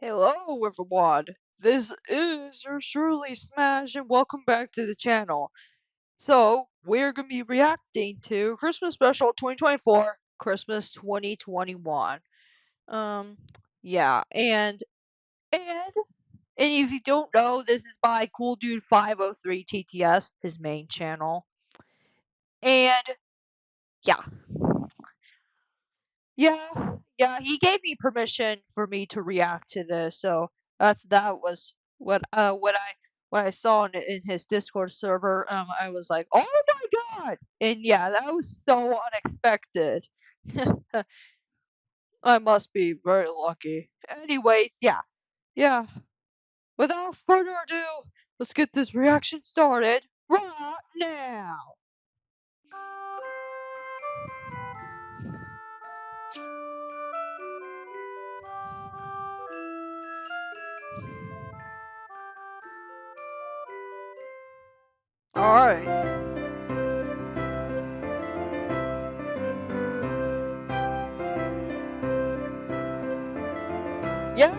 Hello everyone, this is your Shirley Smash and welcome back to the channel. So, we're going to be reacting to Christmas Special 2024, Christmas 2021. Um, yeah, and if you don't know, this is by Cool Dude 503 TTS, his main channel. And, yeah. Yeah, he gave me permission for me to react to this, so that was what I saw in his Discord server. I was like, "Oh my god!" And yeah, that was so unexpected. I must be very lucky. Anyways, yeah. Without further ado, let's get this reaction started right now. All right. Yes.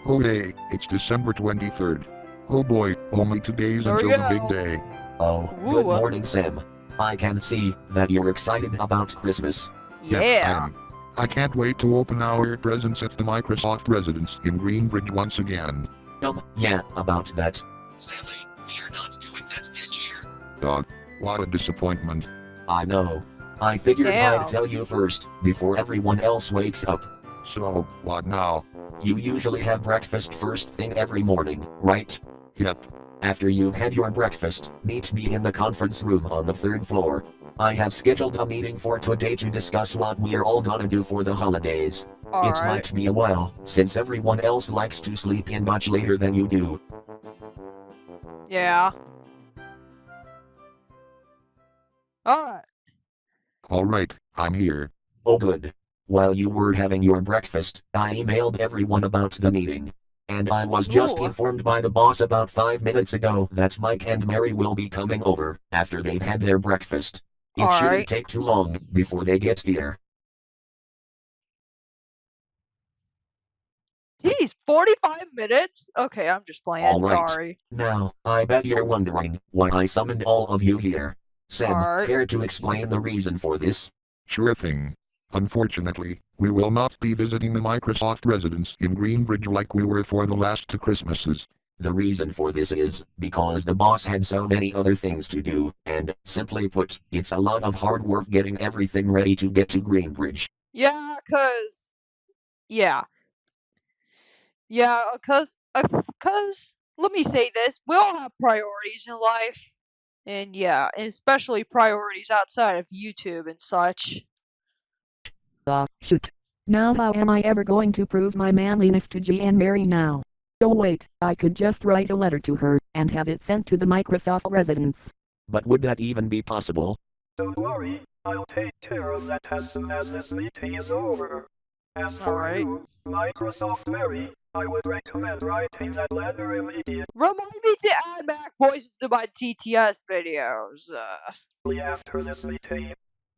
Oh hey, it's December 23rd. Oh boy, only 2 days There we until the big go. day. Oh, good Ooh. morning, Sam. I can see that you're excited about Christmas. Yep, I Yeah. am. I can't wait to open our presents at the Microsoft residence in Greenbridge once again. Yeah, about that. Sadly, we're not doing that this year. Dog, what a disappointment. I know. I figured Damn. I'd tell you first, before everyone else wakes up. So, what now? You usually have breakfast first thing every morning, right? Yep, After you've had your breakfast, meet me in the conference room on the 3rd floor. I have scheduled a meeting for today to discuss what we're all gonna do for the holidays. It Alright. might be a while, since everyone else likes to sleep in much later than you do. Yeah. Alright. alright, I'm here. Oh good. While you were having your breakfast, I emailed everyone about the meeting. And I was just Ooh. informed by the boss about 5 minutes ago that Mike and Mary will be coming over after they've had their breakfast. It shouldn't Alright. take too long before they get here. Geez, 45 minutes? Okay, I'm just playing, Alright. sorry. Now, I bet you're wondering why I summoned all of you here. Sam, Alright. care to explain the reason for this? Sure thing. Unfortunately, we will not be visiting the Microsoft residence in Greenbridge like we were for the last 2 Christmases. The reason for this is because the boss had so many other things to do, and, simply put, it's a lot of hard work getting everything ready to get to Greenbridge. Yeah, cause yeah. Yeah, cause let me say this, we all have priorities in life. And yeah, and especially priorities outside of YouTube and such. Shoot. Now how am I ever going to prove my manliness to G and Mary now? Oh wait, I could just write a letter to her, and have it sent to the Microsoft residence. But would that even be possible? Don't worry, I'll take care of that as soon as this meeting is over. As for Alright. you, Microsoft Mary, I would recommend writing that letter immediately Remind me to add Mac voices to my TTS videos. after this meeting.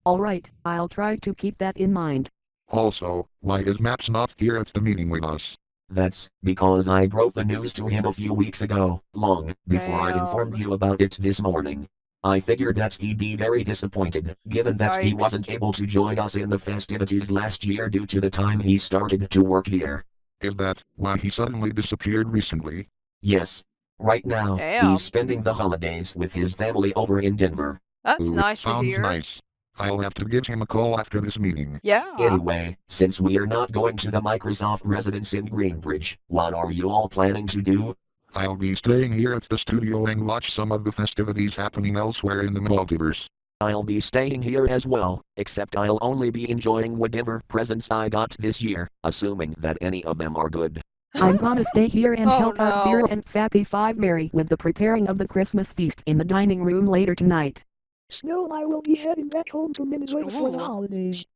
Alright, I'll try to keep that in mind. Also, why is Maps not here at the meeting with us? That's because I broke the news to him a few weeks ago, long before I informed Damn. you about it this morning. I figured that he'd be very disappointed, given that he Yikes. wasn't able to join us in the festivities last year due to the time he started to work here. Is that why he suddenly disappeared recently? Yes. Right now, Damn. he's spending the holidays with his family over in Denver. That's Ooh, nice to sounds hear. nice. I'll have to give him a call after this meeting. Yeah. Anyway, since we're not going to the Microsoft residence in Greenbridge, what are you all planning to do? I'll be staying here at the studio and watch some of the festivities happening elsewhere in the multiverse. I'll be staying here as well, except I'll only be enjoying whatever presents I got this year, assuming that any of them are good. I'm gonna stay here and Oh, help out no. Zero and Sappy 5 Mary with the preparing of the Christmas feast in the dining room later tonight. Snow and I will be heading back home to Minnesota for the Ooh. holidays.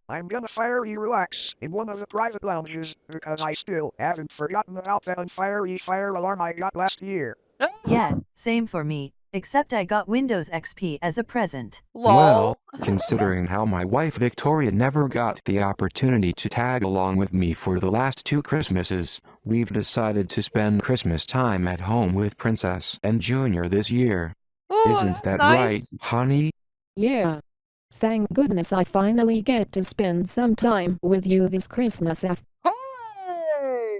I'm gonna fiery relax in one of the private lounges because I still haven't forgotten about that unfiery fire alarm I got last year. Yeah, same for me. Except I got Windows XP as a present. Lol. Well, considering how my wife Victoria never got the opportunity to tag along with me for the last 2 Christmases, we've decided to spend Christmas time at home with Princess and Junior this year. Ooh, Isn't that's that right, nice. honey? Yeah. Thank goodness I finally get to spend some time with you this Christmas after Hey!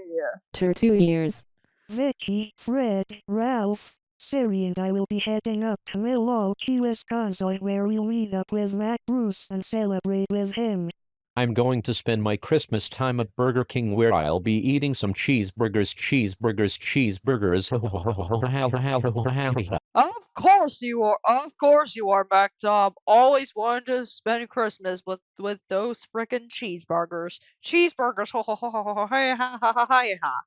2 years. Vicky, Fred, Ralph, Siri and I will be heading up to Milwaukee, Wisconsin where we'll meet up with Matt Bruce and celebrate with him. I'm going to spend my Christmas time at Burger King where I'll be eating some cheeseburgers. Of course you are. Of course you are, MacDom. Always wanted to spend Christmas with those frickin' cheeseburgers. Cheeseburgers. Ho ho ho ho ho hey ha ha ha ha ha.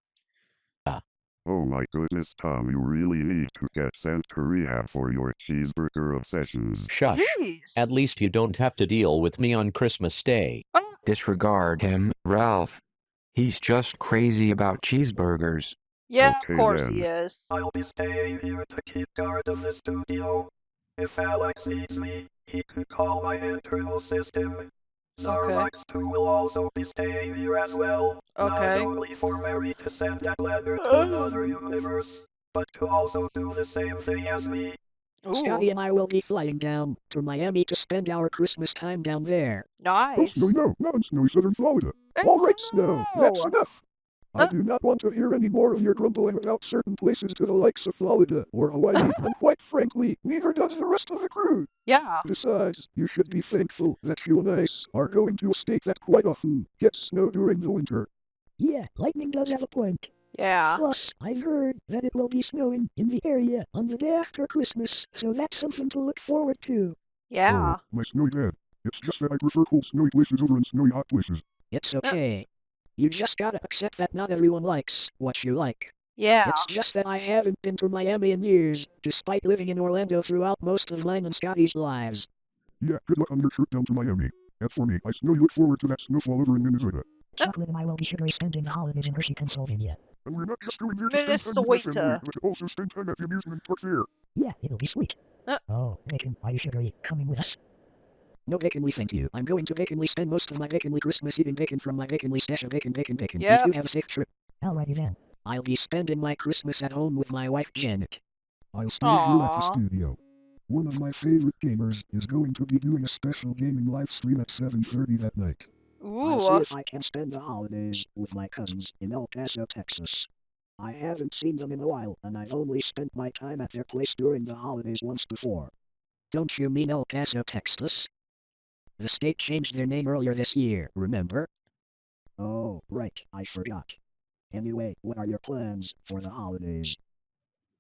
Oh my goodness, Tom, you really need to get sent to rehab for your cheeseburger obsessions. Shush. Jeez. At least you don't have to deal with me on Christmas Day. Disregard him, Ralph. He's just crazy about cheeseburgers. Yeah, Okay, of course then. he is. I'll be staying here to keep guard of the studio. If Alex needs me, he could call my internal system. Zarvax 2 will also be staying here as well. Okay. Not only for Mary to send that letter to another universe, but to also do the same thing as me. Scotty Ooh, and I will be flying down to Miami to spend our Christmas time down there. nice. No, not in snowy southern Florida. It's All right, Snow, that's snow. enough. I do not want to hear any more of your grumbling about certain places to the likes of Florida or Hawaii, and quite frankly, neither does the rest of the crew. Yeah. Besides, you should be thankful that you and I are going to a state that quite often gets snow during the winter. Yeah, Lightning does have a point. Yeah. Plus, I've heard that it will be snowing in the area on the day after Christmas, so that's something to look forward to. Yeah. Oh, my snowy dad. It's just that I prefer cold snowy places over in snowy hot places. It's okay. You just gotta accept that not everyone likes what you like. Yeah. It's just that I haven't been to Miami in years, despite living in Orlando throughout most of mine and Scotty's lives. Yeah, good luck on your trip down to Miami. As for me, I know you look forward to that snowfall over in Minnesota. Chocolate and I will be sugary spending the holidays in Hershey, Pennsylvania. And we're not just going there to spend time with my family, Minnesota. but to also spend time at the amusement park there. Yeah, it'll be sweet. Uh. Oh, Bacon, are you sugary coming with us? No Baconly, thank you. I'm going to Baconly spend most of my Baconly Christmas eating bacon from my Baconly stash of bacon. Yep. You two have a safe trip. Alrighty then. I'll be spending my Christmas at home with my wife Janet. I'll stay here at the Aw. studio. One of my favorite gamers is going to be doing a special gaming live stream at 7:30 that night. I'll Ooh. see if I can spend the holidays with my cousins in El Paso, Texas. I haven't seen them in a while, and I've only spent my time at their place during the holidays once before. Don't you mean El Paso, Texas? The state changed their name earlier this year, remember? Oh, right, I forgot. Anyway, what are your plans for the holidays?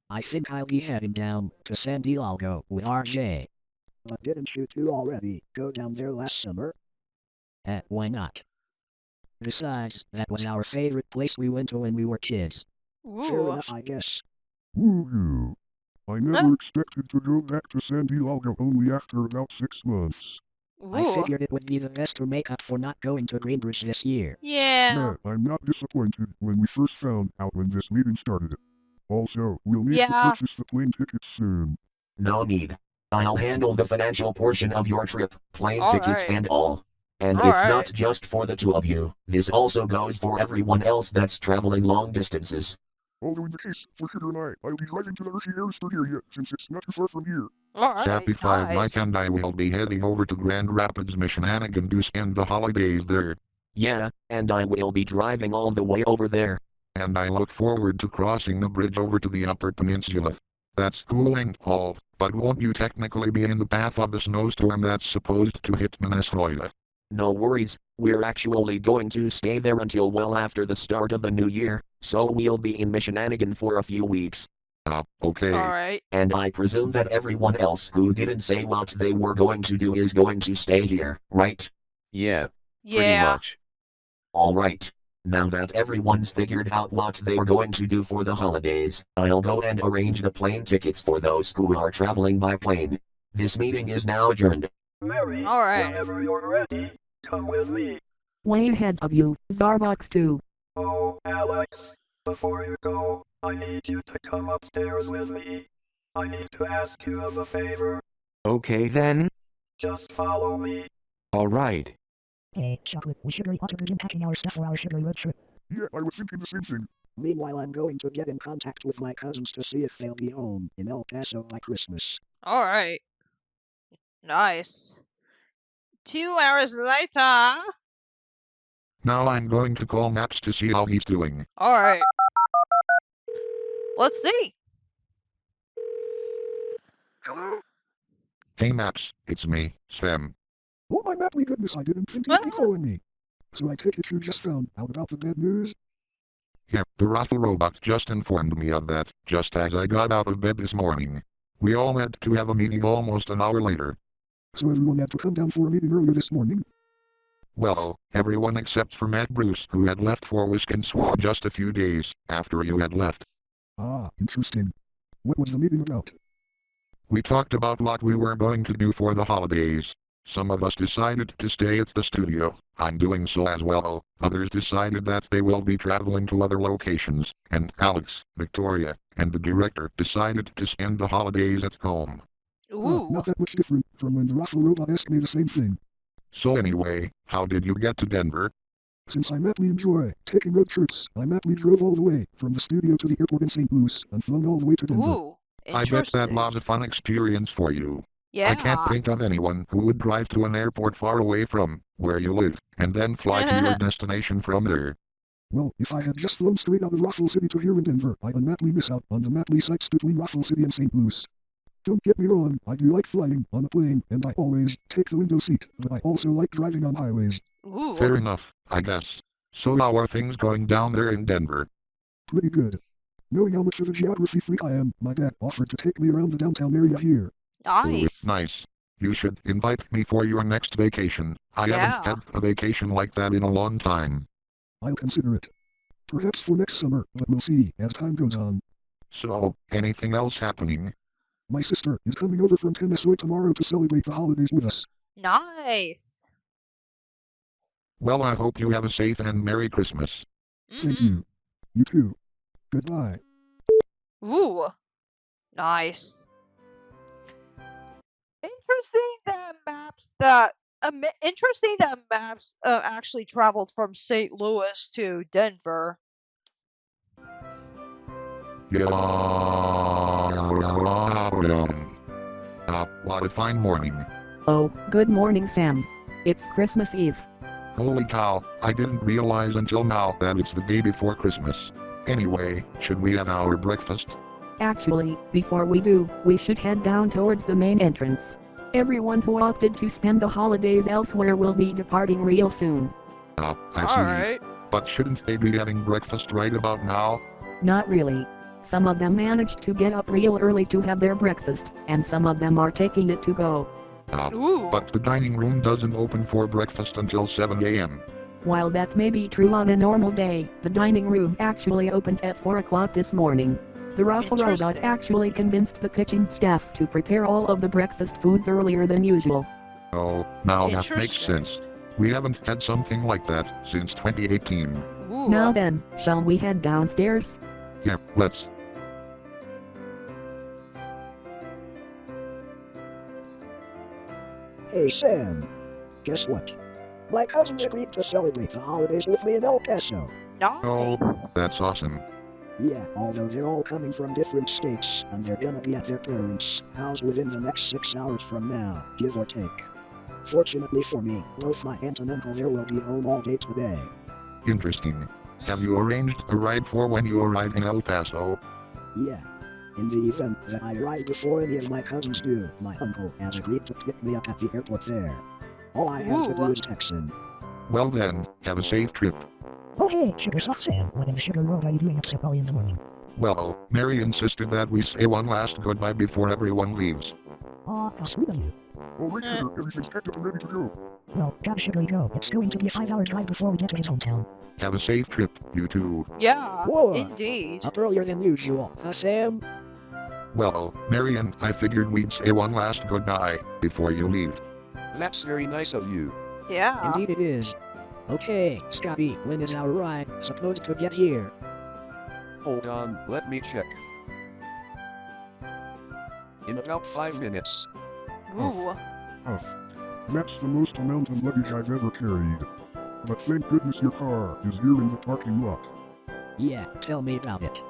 I think I'll be heading down to San Diego with RJ. But didn't you two already go down there last summer? Why not? Besides, that was our favorite place we went to when we were kids. Fair Ooh. enough, I guess. Woo-hoo. I never expected to go back to San Diego only after about 6 months. I Ooh. figured it would be the best to make up for not going to Greenbridge this year. Yeah. Man, I'm not disappointed when we first found out when this meeting started. Also, we'll need to Yeah. purchase the plane tickets soon. No need. I'll handle the financial portion of your trip, plane tickets Alright. and all. And it's Alright. not just for the two of you. This also goes for everyone else that's traveling long distances. Although in the case for Sugar and I'll be driving to the Hershey Harrisburg area since it's not too far from here. Alright. Sappy 5 nice. Mike and I will be heading over to Grand Rapids, Michigan to spend the holidays there. Yeah, and I will be driving all the way over there. And I look forward to crossing the bridge over to the Upper Peninsula. That's cool and all, but won't you technically be in the path of the snowstorm that's supposed to hit Minnesota? No worries, we're actually going to stay there until well after the start of the new year, so we'll be in Michigan for a few weeks. Okay. Alright. And I presume that everyone else who didn't say what they were going to do is going to stay here, right? Yeah, Yeah. much. Alright. Now that everyone's figured out what they are going to do for the holidays, I'll go and arrange the plane tickets for those who are traveling by plane. This meeting is now adjourned. Mary, Alright. whenever you're ready, come with me. Way ahead of you, Zarbox 2. Oh, Alex, before you go, I need you to come upstairs with me. I need to ask you of a favor. Okay then. Just follow me. Alright. Hey, Chocolate, we should really ought to begin packing our stuff for our sugary road trip. Yeah, I was thinking the same thing. Meanwhile, I'm going to get in contact with my cousins to see if they'll be home in El Paso by Christmas. Alright. Nice. 2 hours later. Now I'm going to call Maps to see how he's doing. Alright. Let's see. Hello? Hey Maps, it's me, Sam. Oh my madly goodness, I didn't think you'd be calling me. So I take it you just found out about the bad news? Yeah, the Raffle robot just informed me of that, just as I got out of bed this morning. We all had to have a meeting almost an hour later. So everyone had to come down for a meeting earlier this morning? Well, everyone except for Matt Bruce, who had left for Wisconsin Swamp just a few days after you had left. Ah, interesting. What was the meeting about? We talked about what we were going to do for the holidays. Some of us decided to stay at the studio. I'm doing so as well. Others decided that they will be traveling to other locations, and Alex, Victoria, and the director decided to spend the holidays at home. Ooh. Not that much different from when the Raffle robot asked me the same thing. So anyway, how did you get to Denver? Since I madly enjoy taking road trips, I madly drove all the way from the studio to the airport in St. Louis and flown all the way to Denver. Ooh. I bet that was a fun experience for you. Yeah. I can't think of anyone who would drive to an airport far away from where you live, and then fly to your destination from there. Well, if I had just flown straight out of Raffle City to here in Denver, I'd madly miss out on the madly sights between Raffle City and St. Louis. Don't get me wrong, I do like flying on a plane, and I always take the window seat, but I also like driving on highways. Ooh. Fair enough, I guess. So how are things going down there in Denver? Pretty good. Knowing how much of a geography freak I am, my dad offered to take me around the downtown area here. Nice. Nice. You should invite me for your next vacation. I haven't had a vacation like that in a long time. I'll consider it. Perhaps for next summer, but we'll see as time goes on. So, anything else happening? My sister is coming over from Tennessee tomorrow to celebrate the holidays with us. Nice. Well, I hope you have a safe and Merry Christmas. Thank you. You too. Goodbye. Ooh. Nice. Interesting that Maps actually traveled from St. Louis to Denver. What a fine morning. Oh, good morning, Sam. It's Christmas Eve. Holy cow, I didn't realize until now that it's the day before Christmas. Anyway, should we have our breakfast? Actually, before we do, we should head down towards the main entrance. Everyone who opted to spend the holidays elsewhere will be departing real soon. I see. Alright. But shouldn't they be having breakfast right about now? Not really. Some of them managed to get up real early to have their breakfast, and some of them are taking it to go. But the dining room doesn't open for breakfast until 7 a.m. While that may be true on a normal day, the dining room actually opened at 4 o'clock this morning. The Raffle robot actually convinced the kitchen staff to prepare all of the breakfast foods earlier than usual. Oh, now that makes sense. We haven't had something like that since 2018. Now then, shall we head downstairs? Yeah, let's. Hey Sam. Guess what? My cousins agreed to celebrate the holidays with me in El Paso. Oh, that's awesome. Yeah, although they're all coming from different states, and they're gonna be at their parents' house within the next 6 hours from now, give or take. Fortunately for me, both my aunt and uncle there will be home all day today. Interesting. Have you arranged a ride for when you arrive in El Paso? Yeah. In the event that I arrive before any of my cousins do, my uncle has agreed to pick me up at the airport there. All I have to do is text him. Well then, have a safe trip. Oh hey, Sugar Soft Sam, what in the sugar world are you doing up so early in the morning? Well, Mary insisted that we say one last goodbye before everyone leaves. Aw, how sweet of you. Oh wait, Sugar, everything's packed up and ready to go. Well, gotta sugary Joe, it's going to be a 5-hour drive before we get to his hometown. Have a safe trip, you two. Yeah, Whoa. indeed. Up earlier than usual, huh Sam? Well, Mary and I figured we'd say one last goodbye before you leave. That's very nice of you. Yeah. Indeed it is. Okay, Scotty, when is our ride supposed to get here? Hold on, let me check. in about 5 minutes. Ooh. That's the most amount of luggage I've ever carried. But thank goodness your car is here in the parking lot. Yeah, tell me about it.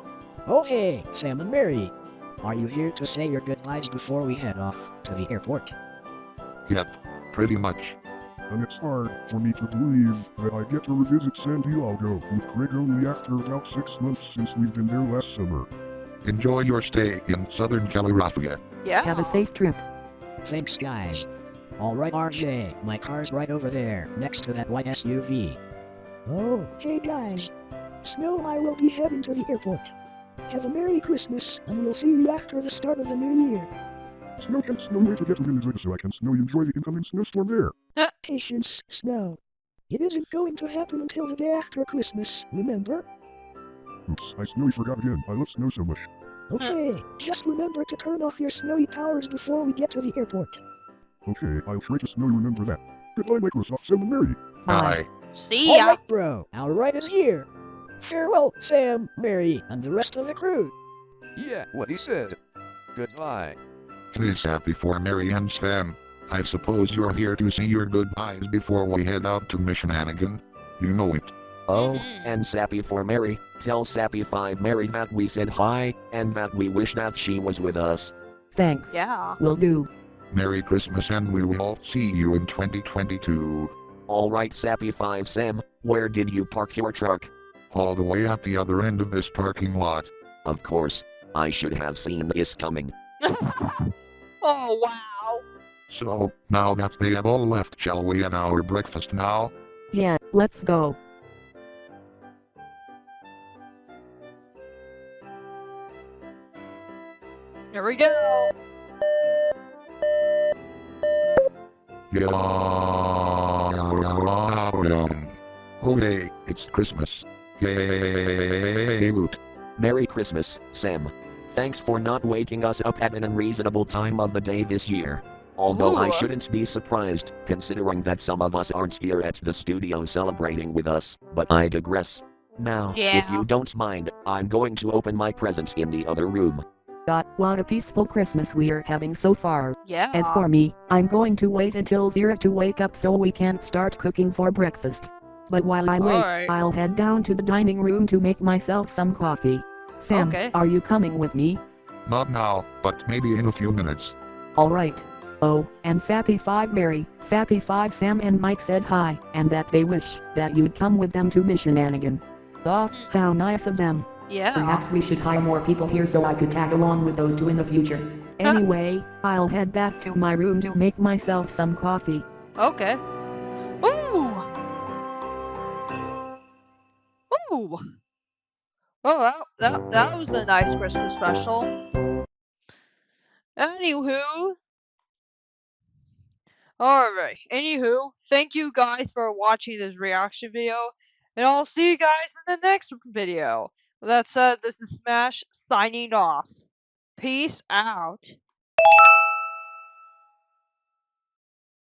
Oh hey, Sam and Mary. Are you here to say your goodbyes before we head off to the airport? Yep, pretty much. And it's hard for me to believe that I get to revisit San Diego with Greg only after about 6 months since we've been there last summer. Enjoy your stay in Southern California. Yeah. Have a safe trip. Thanks guys. Alright RJ, my car's right over there, next to that white SUV. Oh, hey guys. Snow and I will be heading to the airport. Have a Merry Christmas, and we'll see you after the start of the new year. Snow can't snow wait to get to Venezuela so I can snow enjoy the incoming snowstorm there. Patience, Snow. It isn't going to happen until the day after Christmas, remember? Oops, I snowy forgot again. I love snow so much. Okay, just remember to turn off your snowy powers before we get to the airport. Okay, I'll try to snowy remember that. Goodbye, Microsoft, Sam and Mary. Bye. See ya. Alright bro, our ride is here. Farewell, Sam, Mary, and the rest of the crew. Yeah, what he said. Goodbye. Please happy for Mary and Sam. I suppose you're here to say your goodbyes before we head out to Mission Hannigan. You know it. Oh, and Sappy for Mary, tell Sappy 5 Mary that we said hi, and that we wish that she was with us. Thanks. Yeah. Will do. Merry Christmas and we will all see you in 2022. Alright Sappy 5 Sam, where did you park your truck? All the way at the other end of this parking lot. Of course, I should have seen this coming. Oh, wow. So, now that they have all left, shall we have our breakfast now? Yeah, let's go. Here we go. Hooray, it's Christmas. Yay, woot. Merry Christmas, Sam. Thanks for not waking us up at an unreasonable time of the day this year. Although I Ooh. shouldn't be surprised, considering that some of us aren't here at the studio celebrating with us, but I digress. Now, if Yeah. you don't mind, I'm going to open my present in the other room. God, what a peaceful Christmas we're having so far. Yeah. As for me, I'm going to wait until Zira to wake up so we can start cooking for breakfast. But while I wait, Alright. I'll head down to the dining room to make myself some coffee. Sam, Okay. are you coming with me? Not now, but maybe in a few minutes. Alright. Oh, and Sappy 5 Mary, Sappy 5 Sam and Mike said hi, and that they wish that you'd come with them to Mission Hannigan. Oh, how nice of them. Yeah. Perhaps we should hire more people here so I could tag along with those two in the future. Anyway, I'll head back to my room to make myself some coffee. Okay. Ooh. Ooh. Oh, that was a nice Christmas special. Anywho. Alright. Anywho, thank you guys for watching this reaction video. And I'll see you guys in the next video. With that said, this is Smash signing off. Peace out.